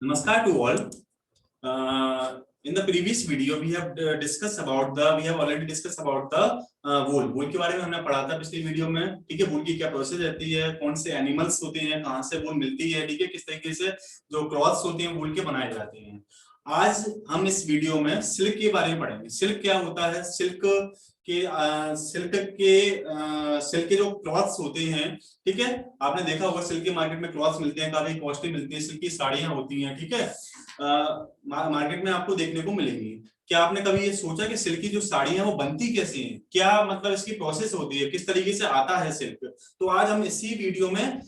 Namaskar to all. In the previous video, we have already discussed about the wool. wool के बारे में हमने पढ़ा था पिछली वीडियो में, ठीक है। wool की क्या प्रोसेस रहती है, कौन से एनिमल्स होते हैं, कहाँ से wool मिलती है, ठीक है, किस तरीके से जो क्लॉथ्स होते हैं wool के बनाए जाते हैं। आज हम इस वीडियो में सिल्क के बारे में पढ़ेंगे। सिल्क क्या होता है, सिल्क के जो क्लॉथ्स होते हैं, ठीक है। आपने देखा होगा सिल्क के मार्केट में क्लॉथ्स मिलते हैं, काफी कॉस्टली मिलती है। सिल्क की साड़ियां होती हैं, ठीक है, मार्केट में आपको देखने को मिलेंगी। क्या आपने कभी ये सोचा कि सिल्क की जो साड़ी है वो बनती कैसे है, क्या मतलब इसकी प्रोसेस होती है, किस तरीके से आता है सिल्क? तो आज हम इस वीडियो में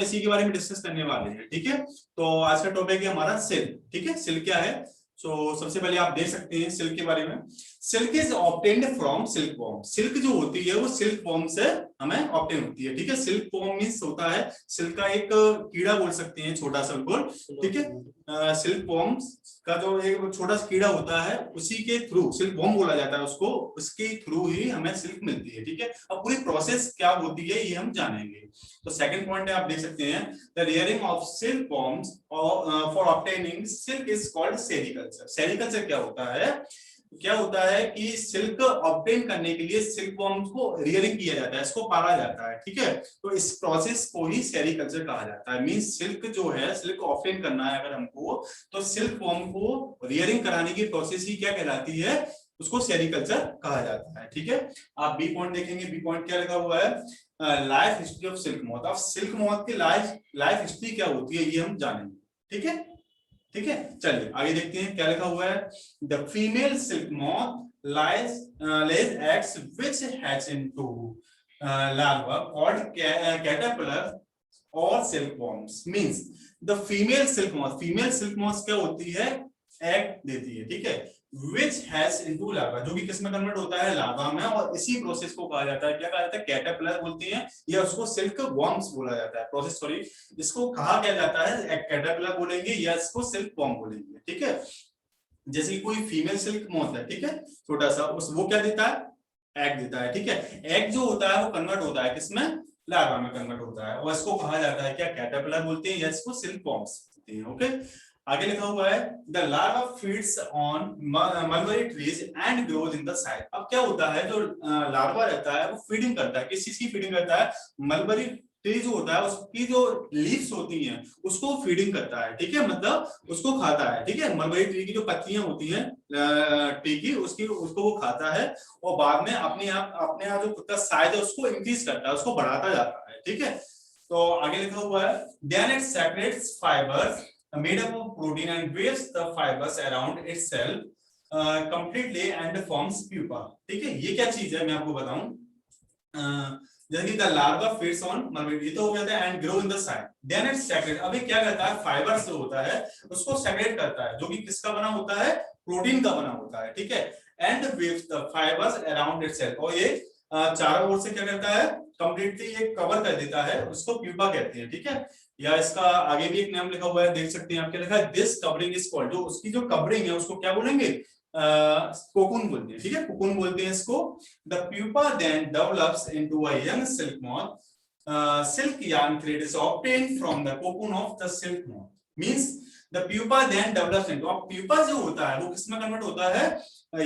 इसी के बारे में डिस्कस करने वाले हैं, ठीक है। तो आज का टॉपिक है हमारा सिल्क, ठीक है। सिल्क क्या है? सबसे पहले आप देख सकते हैं सिल्क के बारे में। Silk is obtained from silk worm. Silk जो होती है वो सिल्क वॉर्म से हमें ऑब्टेन होती है, ठीक है। सिल्क वॉर्म मींस होता है सिल्क का एक कीड़ा बोल सकते हैं, छोटा सा बिल्कुल, ठीक है। सिल्क वॉर्म का जो एक छोटा सा कीड़ा होता है उसी के थ्रू सिल्क वॉर्म बोला जाता है उसको, उसके थ्रू ही हमें सिल्क मिलती है, ठीक है। अब पूरी प्रोसेस क्या होती है ये हम जानेंगे। तो सेकंड पॉइंट है, आप देख सकते हैं the rearing of silk worms for obtaining silk is called sericulture. Sericulture क्या होता है? क्या होता है कि सिल्क ऑब्टेन करने के लिए सिल्क वॉर्म्स को रियरिंग किया जाता है, इसको पाला जाता है, ठीक है। तो इस प्रोसेस को ही सेरीकल्चर कहा जाता है। मींस सिल्क जो है, सिल्क ऑब्टेन करना है अगर हमको, तो सिल्क वॉर्म को रियरिंग कराने की प्रोसेस ही क्या कहलाती है, उसको सेरीकल्चर कहा जाता है, ठीक है। आप बी पॉइंट देखेंगे, बी पॉइंट क्या लिखा हुआ है, life history of silk moth. अब सिल्क मॉथ की लाइफ हिस्ट्री क्या होती है ये हम जानेंगे, ठीक है, ठीक है। चलिए आगे देखते हैं क्या लिखा हुआ है। The female silk moth lays eggs which hatch into larva called caterpillar or silkworms. Means the female silk moth क्या होती है, एग देती है, ठीक है। which has into larva, जो कि किस में कन्वर्ट होता है, लार्वा में। और इसी प्रोसेस को कहा जाता है, क्या कहा जाता है, कैटरपिलर बोलते हैं, या उसको सिल्क वॉर्म्स बोला जाता है। प्रोसेस सॉरी, इसको कहा क्या जाता है, कैटरपिलर बोलेंगे या इसको सिल्क वॉर्म बोलेंगे, ठीक है। जैसे कि कोई फीमेल सिल्क मॉथ है, ठीक है, छोटा सा, वो क्या देता है, एग देता है, ठीक है। एग जो होता है वो कन्वर्ट होता है किसमें, लार्वा में कन्वर्ट होता है, और इसको कहा जाता है क्या, कैटरपिलर बोलते हैं या इसको सिल्क वॉर्म्स बोलते हैं, ओके। आगे लिखा हुआ है the larva feeds on mulberry trees and grows in the side. अब क्या होता है, जो लार्वा रहता है वो फीडिंग करता है, किस चीज की फीडिंग करता है, मलबरी ट्री जो होता है उसकी जो लीव्स होती हैं उसको फीडिंग करता है, ठीक है, मतलब उसको खाता है, ठीक है। मलबरी ट्री की जो पत्तियां होती हैं ट्री की, उसको वो खाता है, और बाद में अपने आप जो खुद का साइज है उसको इंक्रीज करता है, उसको बढ़ाता जाता है, ठीक है। तो आगे लिखा हुआ है then it separates fibres made up of protein and weaves the fibers around itself completely and forms pupa, ठीक है। ये क्या चीज है मैं आपको बताऊं, जैसे कि the larva feeds on mulberry, तो हो जाता है and grow in the side, then it separate। अभी क्या करता है, फाइबर्स जो होता है उसको सेपरेट करता है, जो कि किसका बना होता है, प्रोटीन का बना होता है, ठीक है। and weaves the fibers around itself, और ये चारों ओर से क्या करता है, कंप्लीटली ये कवर कर देता है, उसको प्यूपा कहते हैं, ठीक है। या इसका आगे भी एक नाम लिखा हुआ है, देख सकते हैं आप, क्या लिखा है, दिस कवरिंग इज कॉल्ड, जो उसकी जो कवरिंग है उसको क्या बोलेंगे, कोकून बोलते हैं, ठीक है, कोकून बोलते हैं इसको। The pupa then develops into a young silk moth, silk yarn thread is obtained from the cocoon of the silk moth. Means the pupa then develops into, अब प्यूपा जो होता है वो किसमें कन्वर्ट होता है,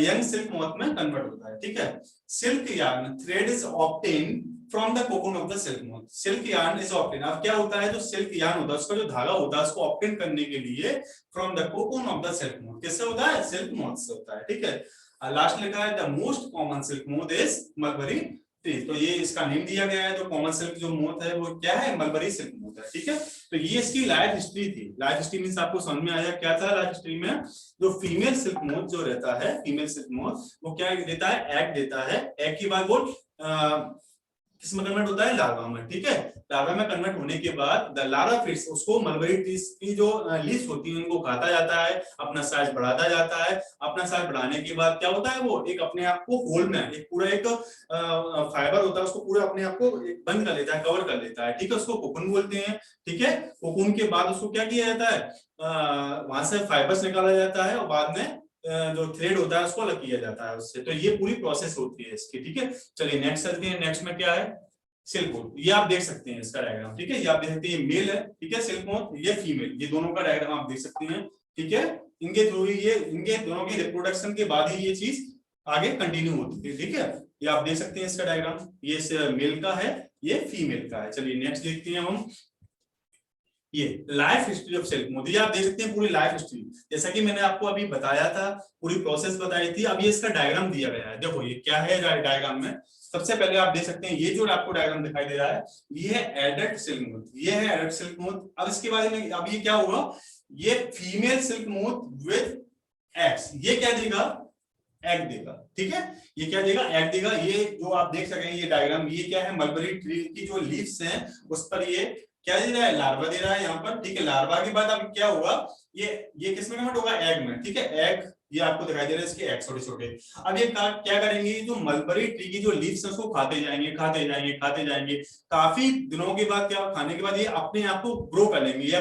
यंग सिल्क मॉथ में convert होता है, ठीक है। Silk yarn thread is obtained from the cocoon of the silk moth. Silk yarn is obtained, अब क्या होता है, जो सिल्क yarn होता है उसका जो धागा होता है उसको ऑब्टेन करने के लिए from the cocoon of the silk moth, किससे होता है, सिल्क मॉथ से होता है, ठीक है। लास्ट लिखा है the most common silk moth is mulberry tree, तो ये इसका नेम दिया गया है, जो कॉमन सिल्क जो मोथ है वो क्या है, मलबरी सिल्क मोथ है, ठीक है। तो ये इसकी लाइफ हिस्ट्री थी। लाइफ हिस्ट्री मींस आपको समझ में आया क्या था, लाइफ हिस्ट्री में जो फीमेल सिल्क मोथ जो रहता है, फीमेल सिल्क मोथ वो क्या देता है, एग देता है, एग की बाद वो किसमें कन्वर्ट होता है, लार्वा में, ठीक है। लार्वा में कन्वर्ट होने के बाद द लार्वा फीड्स, उसको मलबरी ट्रीज की जो लीव्स होती हैं उनको खाता जाता है, अपना साइज बढ़ाता जाता है। अपना साइज बढ़ाने के बाद क्या होता है, वो एक अपने आप को होल में एक पूरा एक फाइबर होता है, उसको पूरा अपने आप को बंद कर लेता है, कवर कर लेता है, ठीक है, उसको कोकून बोलते हैं, ठीक है। कोकून के बाद उसको क्या किया जाता है, वहां से फाइबर्स निकाला जाता है, और बाद में जो थ्रेड होता है उसको अलग किया जाता है उससे। तो ये पूरी प्रोसेस होती है इसकी, ठीक है। चलिए नेक्स्ट चलते हैं, नेक्स्ट में क्या है, सिल्क मोथ, ये आप देख सकते हैं इसका डायग्राम, ठीक है। ये आप देख सकते हैं, ये मेल है, ठीक है, सिल्क मोथ, ये फीमेल, ये दोनों का डायग्राम आप देख सकते हैं, ठीक है। इनके थ्रू ही ये, इनके दोनों की रिप्रोडक्शन के बाद ही ये चीज आगे कंटिन्यू होती है, ठीक है। ये आप देख सकते हैं इसका डायग्राम, ये मेल का है, ये फीमेल का है। चलिए नेक्स्ट देखते हैं हम, ये लाइफ हिस्ट्री ऑफ सिल्क मोती। आप देख सकते हैं पूरी लाइफ हिस्ट्री, जैसा कि मैंने आपको अभी बताया था, पूरी प्रोसेस बताई थी। अब ये इसका डायग्राम दिया गया है, देखो ये क्या है डायग्राम में। सबसे पहले आप देख सकते हैं, ये जो आपको डायग्राम दिखाई दे रहा है, ये है एडल्ट सिल्क मोती, ये है एडल्ट सिल्क मोती। अब इसके बारे में, अब ये क्या होगा, ये फीमेल सिल्क मोती विद एग्स, ये क्या देगा, एग देगा, ठीक है। ये क्या देगा, एग देगा। ये जो आप देख सकें ये डायग्राम, ये क्या है, मलबरी ट्री की जो लीव्स हैं उस पर ये क्या दे रहा है, लार्वा दे रहा है यहाँ पर, ठीक है। लार्वा के बाद अब क्या होगा, ये किसमें कन्वर्ट होगा, एग में, ठीक है। एग ये आपको दिखाई दे रहा है, इसके एग छोटे छोटे। अब ये क्या करेंगे, जो मलबरी ट्री की जो लीव्स है उसको खाते जाएंगे, खाते जाएंगे, खाते जाएंगे। काफी दिनों के बाद, क्या खाने के बाद ये अपने आप को ग्रो कर लेंगे, ये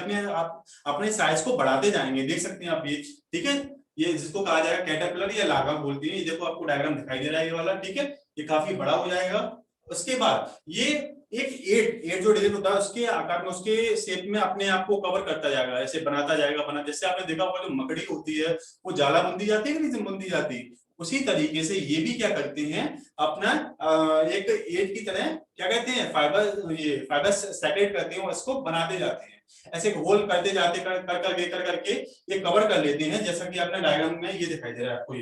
अपने साइज को बढ़ाते जाएंगे, देख सकते हैं आप ये, ठीक है। ये जिसको कहा जाएगा कैटरपिलर या लार्वा बोलती है। ये देखो आपको डायग्राम दिखाई दे रहा है ये वाला, ठीक है। ये काफी बड़ा हो जाएगा। उसके बाद ये एक एट जो डिजाइन होता है उसके आकार में, उसके शेप में अपने आप को कवर करता जाएगा, ऐसे बनाता जाएगा, जैसे आपने देखा होगा जो मकड़ी होती है वो जाला बुनती जाती है कि नहीं बुनती जाती, उसी तरीके से ये भी क्या करते हैं, अपना एक एट की तरह क्या कहते हैं, फाइबर सेपरेट करते हैं, उसको बनाते जाते हैं, ऐसे होल करते जाते कर करके ये कवर कर लेते हैं। जैसा कि आपने डायग्राम में ये दिखाई दे रहा है आपको,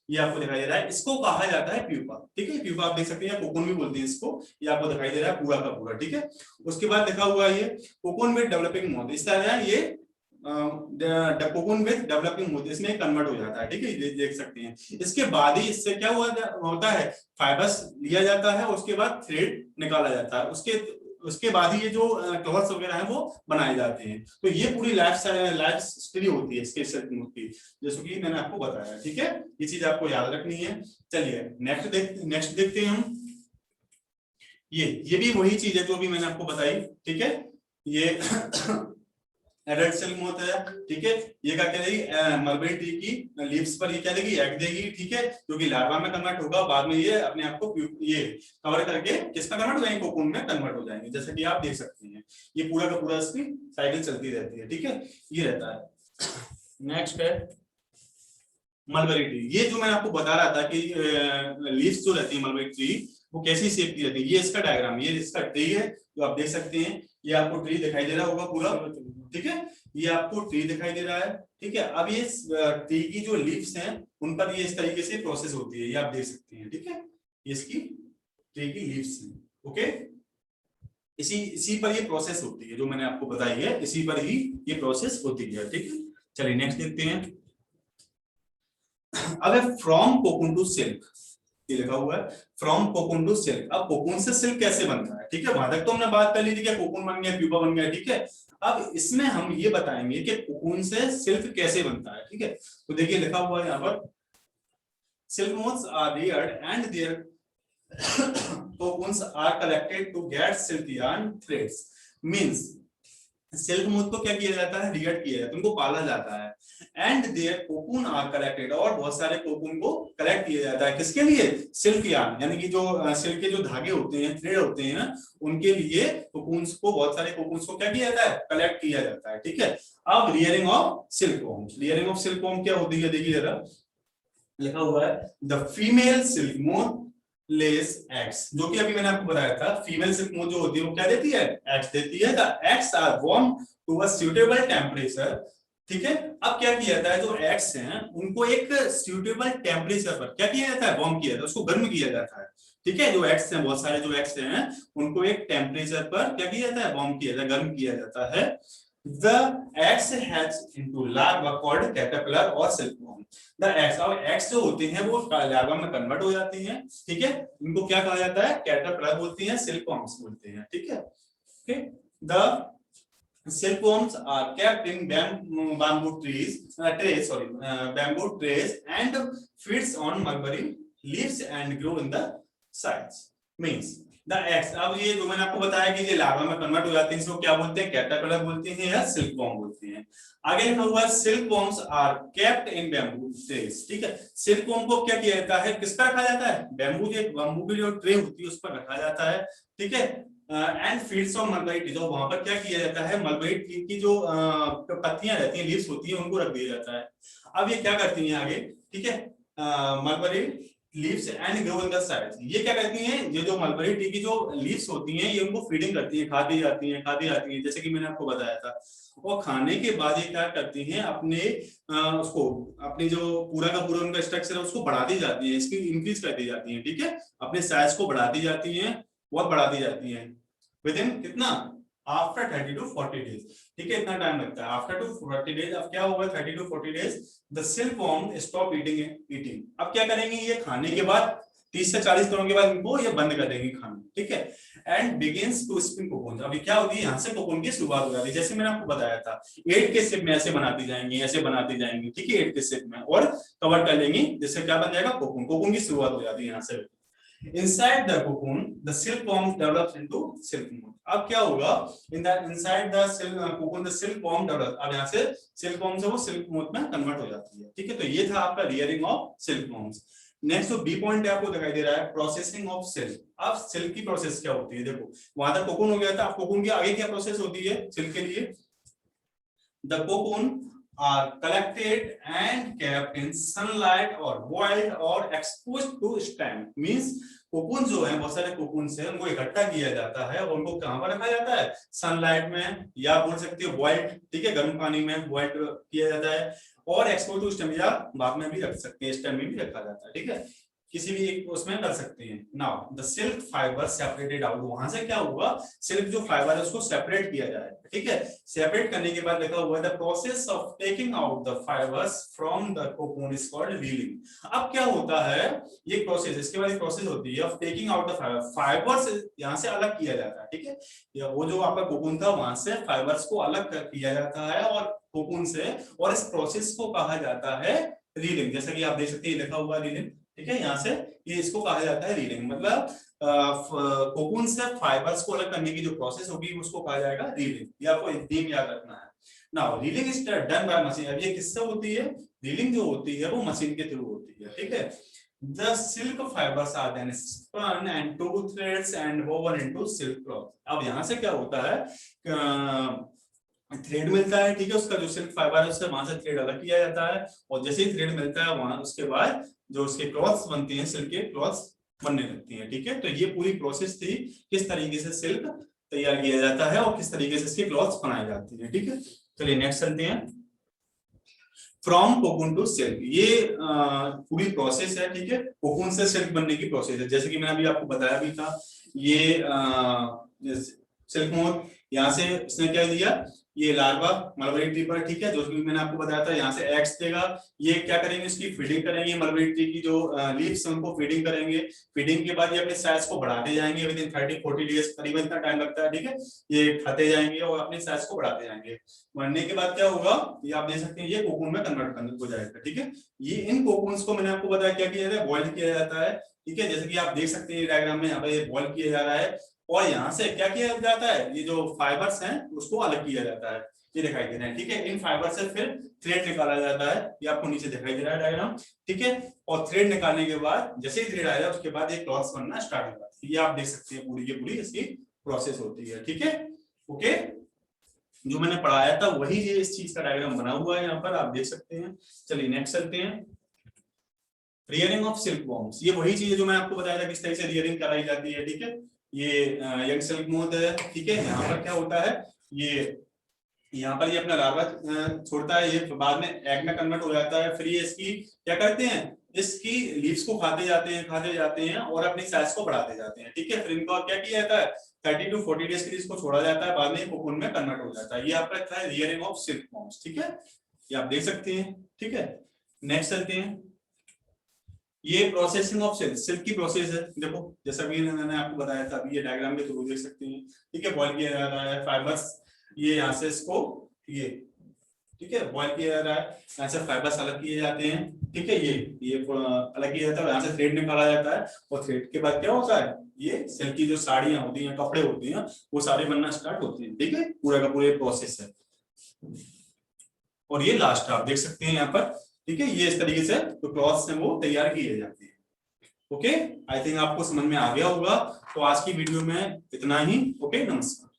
ये आपको दिखाई दे रहा है, इसको कहा जाता है प्यूपा, ठीक है। प्यूपा आप देख सकते हैं, कोकून भी बोलते हैं इसको, ये आपको दिखाई दे रहा है पूरा का पूरा, ठीक है। उसके बाद लिखा हुआ है ये कोकून विद डेवलपिंग मोथ, इस तरह ये कोकून विद डेवलपिंग मोथ इसमें कन्वर्ट हो जाता है, ठीक है, ये देख सकते हैं। इसके बाद ही इससे क्या होता है, फाइबर्स लिया जाता है, उसके बाद थ्रेड निकाला जाता है, उसके बाद ही ये जो क्लॉथ्स वगैरह है वो बनाए जाते हैं। तो ये पूरी लाइफ हिस्ट्री होती है इसके सिल्क मोथ की, जैसे कि मैंने आपको बताया, ठीक है। ये चीज आपको याद रखनी है। चलिए नेक्स्ट देखते हैं हम। ये भी वही चीज है जो भी मैंने आपको बताई, ठीक है। ये एडल्ट सिल्क मोथ है, ठीक है। ये क्या करेगी, मलबरी ट्री की लीव्स पर ये क्या देगी, एग देगी, ठीक है, जो कि लार्वा में कन्वर्ट होगा, बाद में ये अपने आप को ये कवर करके किसमें कन्वर्ट हो जाएंगे, कोकून में कन्वर्ट हो जाएंगे, जैसे कि आप देख सकते हैं। ये पूरा का पूरा इसकी साइकिल चलती रहती है, ठीक है, ये रहता है। नेक्स्ट है मलबरी ट्री। ये जो मैंने आपको बता रहा था कि लीव्स जो रहती है मलबरी ट्री वो कैसी शेप की रहती है, ये इसका डायग्राम, ये इसका ट्री है जो आप देख सकते हैं। ये आपको ट्री दिखाई दे रहा होगा पूरा, ठीक है, ये आपको ट्री दिखाई दे रहा है, ठीक है। अब ये ट्री की जो लीव्स हैं उन पर ये इस तरीके से प्रोसेस होती है, ये आप देख सकते हैं, ठीक है। ये इसकी ट्री की लीव्स हैं, ओके। इसी पर ये प्रोसेस होती है जो मैंने आपको बताई है, इसी पर ही ये प्रोसेस होती है, ठीक है। चलिए नेक्स्ट देखते हैं। अब फ्रॉम कोकून टू सिल्क, ये लिखा हुआ है फ्रॉम कोकून टू सिल्क। अब कोकून से सिल्क कैसे बनता है, ठीक है। वहां तक तो हमने बात कर ली थी कि कोकून बन गया, प्यूपा बन गया, ठीक है। अब इसमें हम ये बताएंगे कि कोकून से सिल्क कैसे बनता है, ठीक है। तो देखिए लिखा हुआ है यहाँ पर, silk moths are reared and their cocoons are collected to get silk yarn threads। Means silk moth को क्या किया जाता है, रियर्ड किया जाता है, उनको पाला जाता है। And their cocoon are collected, और बहुत सारे कोकून को कलेक्ट किया जाता है, किसके लिए, सिल्क यार्न, यानी कि जो सिल्क के जो धागे होते हैं, थ्रेड होते हैं, उनके लिए कोकून्स को, बहुत सारे कोकून्स को क्या किया जाता है, कलेक्ट किया जाता है, ठीक है। अब rearing of silk worms, rearing of silk worm क्या होती है, देखिए जरा लिखा हुआ है, the female silk moth less eggs, जो कि अभी मैंने आपको बताया था, फीमेल सिल्क मोथ जो होती है वो क्या देती है, एग्स देती है। The eggs are warm to a suitable temperature, ठीक है। अब क्या किया जाता है, जो एग्स हैं उनको एक सूटेबल टेम्परेचर पर क्या किया जाता है, वार्म किया जाता है, उसको गर्म किया जाता है, ठीक है। जो एग्स हैं, बहुत सारे जो एग्स हैं उनको एक टेम्परेचर पर क्या किया जाता है, वार्म किया जाता है, गर्म किया जाता है। The eggs hatch into larva called caterpillar or silkworm। The eggs, और eggs जो होते हैं वो लार्वा में कन्वर्ट हो जाती हैं, ठीक है। इनको क्या कहा जाता है, कैटरपिलर बोलते हैं, सिल्कवर्म्स बोलते हैं, ठीक है। Okay? The silkworms are kept in bamboo trays and feeds on mulberry leaves and grow in the sides। Means the eggs, अब ये जो मैंने आपको बताया कि ये लार्वा में कन्वर्ट हो जाते हैं, इसको क्या बोलते हैं, कैटरपिलर बोलते हैं या सिल्कवॉर्म बोलते हैं। आगे लिखा हुआ है silkworms are kept in bamboo trees, ठीक है। सिल्कवॉर्म को क्या किया जाता है, किस पर रखा जाता है, बैम्बू की जो ट्रे होती है उस पर रखा जाता है, ठीक है। And feeds on mulberry tree, तो वहां पर क्या किया जाता है, मलबरी ट्री की जो पत्तियां रहती हैं, लीव्स होती हैं, उनको रख दिया जाता है। अब ये क्या करती हैं आगे, ठीक है, mulberry leaves and grow in the sides, ये क्या करती हैं, ये जो मलबरी ट्री की जो लीव्स होती हैं, ये उनको फीडिंग करती हैं, खाती जाती हैं, खाती जाती हैं, जैसे कि मैंने आपको बताया था। और खाने के बाद ये क्या करती हैं, अपने उसको, अपनी जो पूरा का पूरा उनका स्ट्रक्चर है उसको बढ़ाती जाती है, इसकी इंक्रीज करती जाती है, ठीक है, अपने साइज को बढ़ाती जाती हैं, बहुत बढ़ाती जाती हैं। विद इन कितना, आफ्टर 30 to 40 डेज, ठीक है, इतना टाइम लगता है आफ्टर टू 40 डेज। अब क्या होगा 30 to 40 days, the silkworm stop eating. अब क्या करेंगे, ये खाने के बाद 30 से 40 दिनों के बाद इनको ये बंद कर देंगे खाना, ठीक है, and begins to spin cocoon. अभी क्या होती है, यहाँ से कोकून की शुरुआत हो जाती है, जैसे मैंने आपको बताया था 8 के शेप में ऐसे बनाती जाएंगी, ऐसे बनाती जाएंगी, ठीक है, 8 के शेप में, और कवर कर लेंगी, जिससे क्या बन जाएगा, कोकून। कोकून की शुरुआत हो जाती है यहाँ से। Inside the cocoon, the silkworm develops into silk moth. अब क्या होगा, inside the cocoon, the silkworm develops. अब यहाँ से silkworm से वो silk moth में कन्वर्ट हो जाती है, ठीक है। तो ये था आपका rearing of silkworms। नेक्स्ट जो बी पॉइंट है आपको दिखाई दे रहा है, प्रोसेसिंग ऑफ सिल्क। अब सिल्क की प्रोसेस क्या होती है, देखो वहां तक कोकून हो गया था, अब कोकून के आगे क्या प्रोसेस होती है सिल्क के लिए, the cocoon are collected and kept in sunlight or boiled or exposed to stem, means cocoon जो है, बहुत सारे कोकून से उनको इकट्ठा किया जाता है और उनको कहां पर रखा जाता है, सनलाइट में, या बोल सकते हो बॉइल्ड, ठीक है, गर्म पानी में बॉइल्ड किया जाता है, और एक्सपोज टू स्टेम, या बाद में भी रख सकते हैं, स्टेम में भी रखा जाता है, ठीक है, किसी भी एक उसमें कर सकते हैं। Now the silk fibre separated out, वहां से क्या हुआ, सिल्क जो फाइबर है उसको सेपरेट किया जाएगा, ठीक है। सेपरेट करने के बाद लिखा हुआ है the process of taking out the fibres from the cocoon is called reeling. अब क्या होता है, ये प्रोसेस, इसके बाद एक प्रोसेस होती है of taking out the fibre, fibres यहाँ से अलग किया जाता है, ठीक है, या वो जो आपका कोकून था वहां से फाइबर्स को अलग किया जाता है और कोकून से, और इस प्रोसेस को कहा जाता है रीलिंग। जैसा कि आप देख सकते हैं लिखा हुआ रीलिंग, ठीक है, यहाँ से ये इसको कहा जाता है रीलिंग, मतलब कोकून से फाइबर्स को अलग करने की जो प्रोसेस होगी उसको कहा जाएगा रीलिंग, या आपको नेम याद रखना है। Now reeling is done by machine. अब ये किससे होती है, रीलिंग जो होती है वो मशीन के थ्रू होती है, ठीक है। The silk fibers are then spun and two threads and woven into silk cloth। अब यहाँ से क्या होता है, थ्रेड मिलता है, ठीक है, उसका जो सिल्क फाइबर है उससे वहां से थ्रेड अलग किया जाता है, और जैसे ही थ्रेड मिलता है वहां, उसके बाद जो उसके क्लॉथ्स बनते हैं, सिल्क के क्लॉथ्स बनने लगती हैं, ठीक है। तो ये पूरी प्रोसेस थी, किस तरीके से सिल्क तैयार किया जाता है और किस तरीके से इसके क्लॉथ्स बनाए जाते हैं, ठीक है। चलिए नेक्स्ट चलते हैं, फ्रॉम कोकून टू सिल्क। ये पूरी प्रोसेस है, ठीक है, कोकून से सिल्क बनने की प्रोसेस है, जैसे कि मैंने अभी आपको बताया भी था। ये सिल्क मोथ, यहाँ से इसने क्या दिया, ये लार्वा मलबरी ट्री पर, ठीक है, जो कि मैंने आपको बताया था, यहाँ से एग्स देगा, ये क्या करेंगे, इसकी फीडिंग करेंगे, मलबरी ट्री की जो लीव्स हैं उनको फीडिंग करेंगे, फीडिंग के बाद ये अपने साइज को बढ़ाते जाएंगे, विद इन 30-40 डेज करीबन इतना टाइम लगता है, ठीक है, ये खाते जाएंगे और अपने साइज को बढ़ाते जाएंगे। बढ़ने के बाद क्या होगा, ये आप देख सकते हैं, ये कोकून में कन्वर्ट हो जाएगा, ठीक है। ये इन कोकून्स को मैंने आपको बताया क्या किया जाता है, बॉइल किया जाता है, ठीक है, जैसे कि आप देख सकते हैं डायग्राम में, यहाँ पे बॉइल किया जा रहा है, और यहाँ से क्या किया जाता है, ये जो फाइबर्स हैं उसको अलग किया जाता है, ये दिखाई दे रहा है, ठीक है। इन फाइबर से फिर थ्रेड निकाला जाता है, ये आपको नीचे दिखाई दे रहा है डायग्राम, ठीक है। और थ्रेड निकालने के बाद जैसे ही थ्रेड आएगा उसके बाद ये क्लॉथ्स बनना स्टार्ट हो जाती है, ये आप देख सकते हैं पूरी की पूरी इसकी प्रोसेस होती है, ठीक है। ओके, जो मैंने पढ़ाया था वही ये इस चीज का डायग्राम बना हुआ है यहाँ पर, आप देख सकते हैं। चलिए नेक्स्ट चलते हैं, रियरिंग ऑफ सिल्क वॉर्म्स। ये वही चीज है जो मैं आपको बताया था किस तरह से रियरिंग कराई जाती है, ठीक है। ये यंग सिल्क मोथ है, ठीक है। यहाँ पर क्या होता है, ये यहाँ पर ये अपना लार्वा छोड़ता है, ये बाद में एग में कन्वर्ट हो जाता है, फिर ये इसकी क्या करते हैं, इसकी लीव्स को खाते जाते हैं और अपनी साइज को बढ़ाते जाते हैं, ठीक है। फिर इनको क्या किया जाता है, 30 to 40 डेज के लिए इसको छोड़ा जाता है, बाद में कोकून में कन्वर्ट हो जाता है। ये आपका था रियरिंग ऑफ सिल्क वॉर्म्स, ठीक है, ये आप देख सकते हैं, ठीक है। नेक्स्ट चलते हैं, ये प्रोसेसिंग ऑफ सिल्क, सिल्क की प्रोसेस है, देखो जैसा भी मैंने आपको बताया था, अभी ये डायग्राम के थ्रू देख सकते हैं, ठीक है। बॉइल किया जा रहा है फाइबर्स, ये यहाँ से इसको ये, ठीक है, बॉइल किया जा रहा है, यहाँ से फाइबर्स अलग किए जाते हैं, ठीक है, ये अलग किया जाता है, यहाँ से थ्रेड निकाला जाता है, और थ्रेड के बाद क्या होता है, ये सिल्क की जो साड़ियां होती हैं, कपड़े होते हैं, वो सारे बनना स्टार्ट होते हैं, ठीक है। पूरा का पूरा प्रोसेस है, और ये लास्ट आप देख सकते हैं यहाँ पर, ठीक है। ये इस तरीके से जो क्लॉथ्स हैं वो तैयार किए जाते हैं। ओके, आई थिंक आपको समझ में आ गया होगा। तो आज की वीडियो में इतना ही। ओके, नमस्कार।